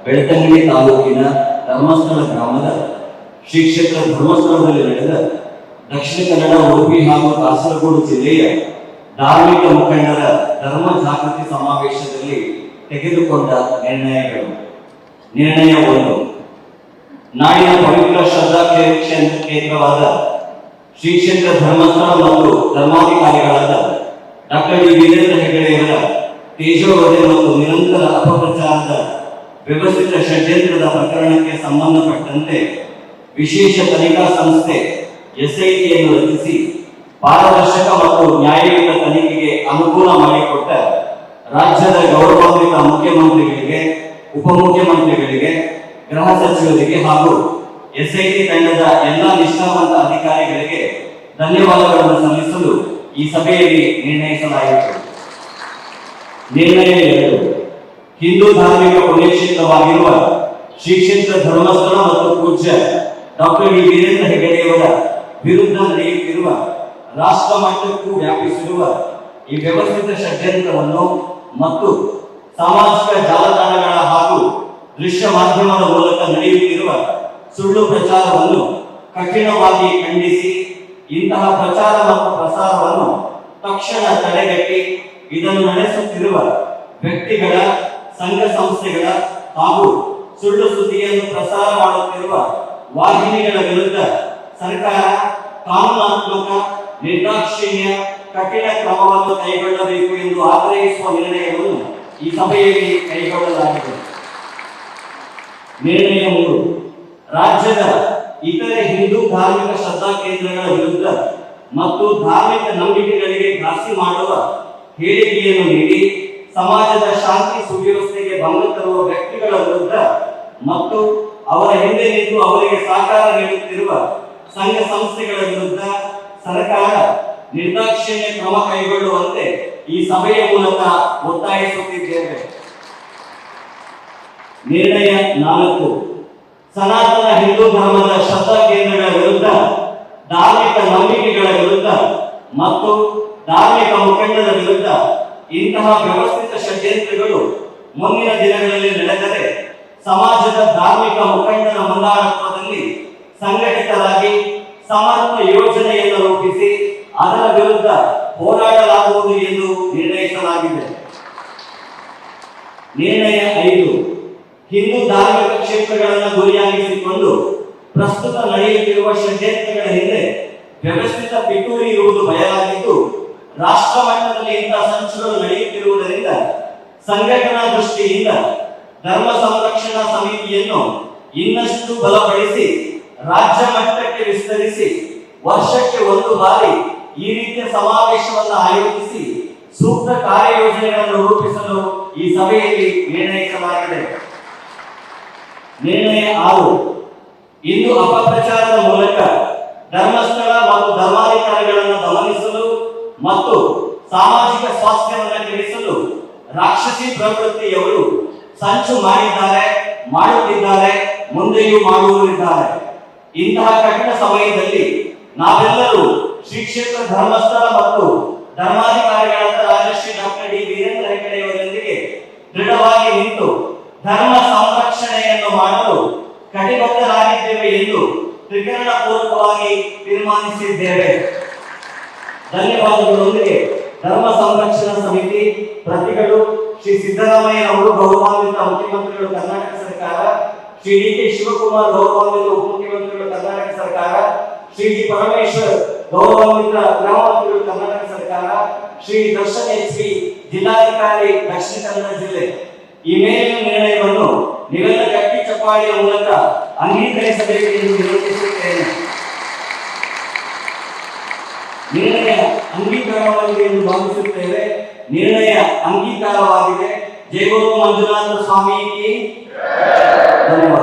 ಬೆಳ್ತಂಗಡಿ ತಾಲೂಕಿನ ಧರ್ಮಸ್ಥಳ ಗ್ರಾಮದ ಶ್ರೀ ಕ್ಷೇತ್ರ ಧರ್ಮಸ್ಥಳದಲ್ಲಿ ನಡೆದ ದಕ್ಷಿಣ ಕನ್ನಡ, ಉಡುಪಿ ಹಾಗೂ ಕಾಸರಗೋಡು ಜಿಲ್ಲೆಯ ಧಾರ್ಮಿಕ ಮುಖಂಡರ ಧರ್ಮ ಜಾಗೃತಿ ಸಮಾವೇಶದಲ್ಲಿ ತೆಗೆದುಕೊಂಡ ನಿರ್ಣಯಗಳು. ನಿರ್ಣಯ 1. ನಾಡಿನ ಪವಿತ್ರ ಶ್ರದ್ಧಾ ಕೇಂದ್ರವಾದ ಶ್ರೀ ಕ್ಷೇತ್ರ ಧರ್ಮಸ್ಥಳ ಮತ್ತು ಧರ್ಮಾಧಿಕಾರಿಗಳಾದ ಡಾಕ್ಟರ್ ಡಿ ವೀರೇಂದ್ರ ಹೆಗಡೆಯವರ ತೇಜೋವಧೆ ಮತ್ತು ನಿರಂತರ ಅಪಪ್ರಚಾರದ ವ್ಯವಸ್ಥಿತ ಷಡ್ಯಂತ್ರದ ಪ್ರಕರಣಕ್ಕೆ ಸಂಬಂಧಪಟ್ಟಂತೆ ವಿಶೇಷ ತನಿಖಾ ಸಂಸ್ಥೆ ಎಸ್ಐಟಿಯನ್ನು ರಚಿಸಿ ಪಾರದರ್ಶಕ ಮತ್ತು ನ್ಯಾಯಯುತ ತನಿಖೆಗೆ ಅನುಕೂಲ ಮಾಡಿಕೊಟ್ಟ ರಾಜ್ಯದ ಗೌರವಾನ್ವಿತ ಮುಖ್ಯಮಂತ್ರಿಗಳಿಗೆ, ಉಪಮುಖ್ಯಮಂತ್ರಿಗಳಿಗೆ, ಗೃಹ ಸಚಿವರಿಗೆ ಹಾಗೂ ಎಸ್ಐಟಿ ತಂಡದ ಎಲ್ಲ ನಿಷ್ಠಾವಂತ ಅಧಿಕಾರಿಗಳಿಗೆ ಧನ್ಯವಾದಗಳನ್ನು ಸಲ್ಲಿಸಲು ಈ ಸಭೆಯಲ್ಲಿ ನಿರ್ಣಯಿಸಲಾಯಿತು. ನಿರ್ಣಯ 2. ಹಿಂದೂ ಧಾರ್ಮಿಕ ಪುಣ್ಯಕ್ಷೇತ್ರವಾಗಿರುವ ಶ್ರೀ ಕ್ಷೇತ್ರ ಧರ್ಮಸ್ಥಳ ಮತ್ತು ಪೂಜ್ಯ ಡಾಕ್ಟರ್ ಡಿ ವೀರೇಂದ್ರ ಹೆಗಡೆಯವರ ವಿರುದ್ಧ ನಡೆಯುತ್ತಿರುವ ರಾಷ್ಟ್ರ ಮಟ್ಟಕ್ಕೂ ವ್ಯಾಪಿಸಿರುವ ಈ ವ್ಯವಸ್ಥಿತ ಷಡ್ಯಂತ್ರವನ್ನು ಮತ್ತು ಸಾಮಾಜಿಕ ಜಾಲತಾಣಗಳ ಹಾಗೂ ದೃಶ್ಯ ಮಾಧ್ಯಮದ ಮೂಲಕ ನಡೆಯುತ್ತಿರುವ ಸುಳ್ಳು ಪ್ರಚಾರವನ್ನು ಕಠಿಣವಾಗಿ ಖಂಡಿಸಿ ಇಂತಹ ಪ್ರಚಾರ ಮತ್ತು ಪ್ರಸಾರವನ್ನು ತಕ್ಷಣ ತಡೆಗಟ್ಟಿ ಇದನ್ನು ನಡೆಸುತ್ತಿರುವ ವ್ಯಕ್ತಿಗಳ, ಸಂಘ ಸಂಸ್ಥೆಗಳ ಹಾಗೂ ಸುಳ್ಳು ಸುದ್ದಿಯನ್ನು ಪ್ರಸಾರ ಮಾಡುತ್ತಿರುವ ವಾಹಿನಿಗಳ ವಿರುದ್ಧ ಸರ್ಕಾರ ಕಾನೂನಾತ್ಮಕ, ನಿರ್ದಾಕ್ಷಿಣ್ಯ, ಕಠಿಣ ಕ್ರಮವನ್ನು ಕೈಗೊಳ್ಳಬೇಕು ಎಂದು ಆಗ್ರಹಿಸುವ ನಿರ್ಣಯವನ್ನು ಈ ಸಭೆಯಲ್ಲಿ ಕೈಗೊಳ್ಳಲಾಗಿದೆ. ನಿರ್ಣಯ 3. ರಾಜ್ಯದ ಇತರೆ ಹಿಂದೂ ಧಾರ್ಮಿಕ ಶ್ರದ್ಧಾ ಕೇಂದ್ರಗಳ ವಿರುದ್ಧ ಮತ್ತು ಧಾರ್ಮಿಕ ನಂಬಿಕೆಗಳಿಗೆ ಘಾಸಿ ಮಾಡುವ ಹೇಳಿಕೆಯನ್ನು ನೀಡಿ ಸಮಾಜದ ಶಾಂತಿ ಸುವ್ಯವಸ್ಥೆಗೆ ಭಂಗ ತರುವ ವ್ಯಕ್ತಿಗಳ ವಿರುದ್ಧ ಮತ್ತು ಅವರ ಹಿಂದೆ ನಿಂತು ಅವರಿಗೆ ಸಹಕಾರ ನೀಡುತ್ತಿರುವ ಸಂಘ ಸಂಸ್ಥೆಗಳ ವಿರುದ್ಧ ಸರ್ಕಾರ ನಿರ್ದಾಕ್ಷಿಣ್ಯ ಕ್ರಮ ಕೈಗೊಳ್ಳುವಂತೆ ಈ ಸಭೆಯ ಮೂಲಕ ಒತ್ತಾಯಿಸುತ್ತಿದ್ದೇವೆ. ನಿರ್ಣಯ 4. ಸನಾತನ ಹಿಂದೂ ಧರ್ಮದ ಶ್ರದ್ಧಾ ಕೇಂದ್ರಗಳ ವಿರುದ್ಧ, ಧಾರ್ಮಿಕ ನಂಬಿಕೆಗಳ ವಿರುದ್ಧ ಮತ್ತು ಧಾರ್ಮಿಕ ಮುಖಂಡರ ವಿರುದ್ಧ ಇಂತಹ ವ್ಯವಸ್ಥಿತ ಷಡ್ಯಂತ್ರಗಳು ಮುಂದಿನ ದಿನಗಳಲ್ಲಿ ನಡೆದರೆ ಸಮಾಜದ ಧಾರ್ಮಿಕ ಮುಖಂಡರ ಮುಂದಾಳತ್ವದಲ್ಲಿ ಸಂಘಟಿತರಾಗಿ ಸಮರ್ಥ ಯೋಜನೆಯನ್ನು ರೂಪಿಸಿ ಅದರ ವಿರುದ್ಧ ಹೋರಾಡಲಾಗುವುದು ಎಂದು ನಿರ್ಣಯಿಸಲಾಗಿದೆ. ನಿರ್ಣಯ 5. ಹಿಂದೂ ಧಾರ್ಮಿಕ ಕ್ಷೇತ್ರಗಳನ್ನು ಗುರಿಯಾಗಿಸಿಕೊಂಡು ಪ್ರಸ್ತುತ ನಡೆಯುತ್ತಿರುವ ಷಡ್ಯಂತ್ರಗಳ ಹಿಂದೆ ವ್ಯವಸ್ಥಿತ ಪಿತೂರಿ ಇರುವುದು ಬಯಲಾಗಿದ್ದು, ರಾಷ್ಟ್ರ ಮಟ್ಟದಲ್ಲಿ ಇಂತಹ ಸಂಚುಗಳು ನಡೆಯುತ್ತಿರುವುದರಿಂದ ಸಂಘಟನಾ ದೃಷ್ಟಿಯಿಂದ ಧರ್ಮ ಸಂರಕ್ಷಣಾ ಸಮಿತಿಯನ್ನು ಇನ್ನಷ್ಟು ಬಲಪಡಿಸಿ ರಾಜ್ಯ ಮಟ್ಟಕ್ಕೆ ವಿಸ್ತರಿಸಿ ವರ್ಷಕ್ಕೆ 1 ಬಾರಿ ಈ ರೀತಿಯ ಸಮಾವೇಶವನ್ನು ಆಯೋಜಿಸಿ ಸೂಕ್ತ ಕಾರ್ಯಯೋಜನೆಗಳನ್ನು ರೂಪಿಸಲು ಈ ಸಭೆಯಲ್ಲಿ ನಿರ್ಣಯಿಸಲಾಗಿದೆ. ನಿರ್ಣಯ 6. ಇಂದು ಅಪಪ್ರಚಾರದ ಮೂಲಕ ಧರ್ಮಸ್ಥಳ ಮತ್ತು ಧರ್ಮಾಧಿಕಾರಿಗಳನ್ನು ದಮನಿಸಲು ಮತ್ತು ಸಾಮಾಜಿಕ ಸ್ವಾಸ್ಥ್ಯವನ್ನು ಕೆಡಿಸಲು ರಾಕ್ಷಸಿ ಪ್ರವೃತ್ತಿಯವರು ಸಂಚು ಮಾಡಿದ್ದಾರೆ, ಮಾಡುತ್ತಿದ್ದಾರೆ, ಮುಂದೆಯೂ ಮಾಡುವವರಿದ್ದಾರೆ. ಇಂತಹ ಕಠಿಣ ಸಮಯದಲ್ಲಿ ನಾವೆಲ್ಲರೂ ಶ್ರೀ ಕ್ಷೇತ್ರ ಧರ್ಮಸ್ಥಳ ಮತ್ತು ಧರ್ಮಾಧಿಕಾರಿಗಳಾದ ರಾಜಶ್ರೀ ಡಾಕ್ಟರ್ ಡಿ ವೀರೇಂದ್ರ ಹೆಗಡೆಯವರೊಂದಿಗೆ ದೃಢವಾಗಿ ನಿಂತು ಧರ್ಮ ಸಂರಕ್ಷಣೆಯನ್ನು ಮಾಡಲು ಕಟಿಬದ್ಧರಾಗಿದ್ದೇವೆ ಎಂದು ತ್ರಿಕರಣಪೂರ್ವಕವಾಗಿ ತೀರ್ಮಾನಿಸಿದ್ದೇವೆ. ಧನ್ಯವಾದಗಳೊಂದಿಗೆ ಧರ್ಮ ಸಂರಕ್ಷಣಾ ಸಮಿತಿ ಪ್ರತಿಗಳು ಶ್ರೀ ಸಿದ್ದರಾಮಯ್ಯ ಅವರು ಗೌರವಾನ್ವಿತ ಮುಖ್ಯಮಂತ್ರಿಗಳು ಕರ್ನಾಟಕ ಸರ್ಕಾರ, ಶ್ರೀ ಡಿ ಕೆ ಶಿವಕುಮಾರ್ ಗೌರವಾನ್ವಿತ ಉಪಮುಖ್ಯಮಂತ್ರಿಗಳು ಕರ್ನಾಟಕ ಸರ್ಕಾರ, ಶ್ರೀ ಜಿ ಪರಮೇಶ್ವರ್ ಗೌರವಾನ್ವಿತ ಗೃಹ ಮಂತ್ರಿಗಳು ಕರ್ನಾಟಕ ಸರ್ಕಾರ, ಶ್ರೀ ದರ್ಶನ್ ಎಚ್.ಪಿ. ಜಿಲ್ಲಾಧಿಕಾರಿ ದಕ್ಷಿಣ ಕನ್ನಡ ಜಿಲ್ಲೆ ಈ ಮೇಲಿನ ನಿರ್ಣಯವನ್ನು ನೀವೆಲ್ಲ ಗಟ್ಟಿ ಚಪ್ಪಾಳಿಯ ಮೂಲಕ ಅಂಗೀಕರಿಸಬೇಕು ಎಂದು ವಿನಂತಿಸುತ್ತೇನೆ. ನಿರ್ಣಯ ಅಂಗೀಕಾರವಾಗಿದೆ ಎಂದು ಭಾವಿಸುತ್ತೇವೆ. ನಿರ್ಣಯ ಅಂಗೀಕಾರವಾಗಿದೆ. ಜೈ ಗುರು ಮಂಜುನಾಥ ಸ್ವಾಮಿ ಕಿ ಧನ್ಯವಾದ.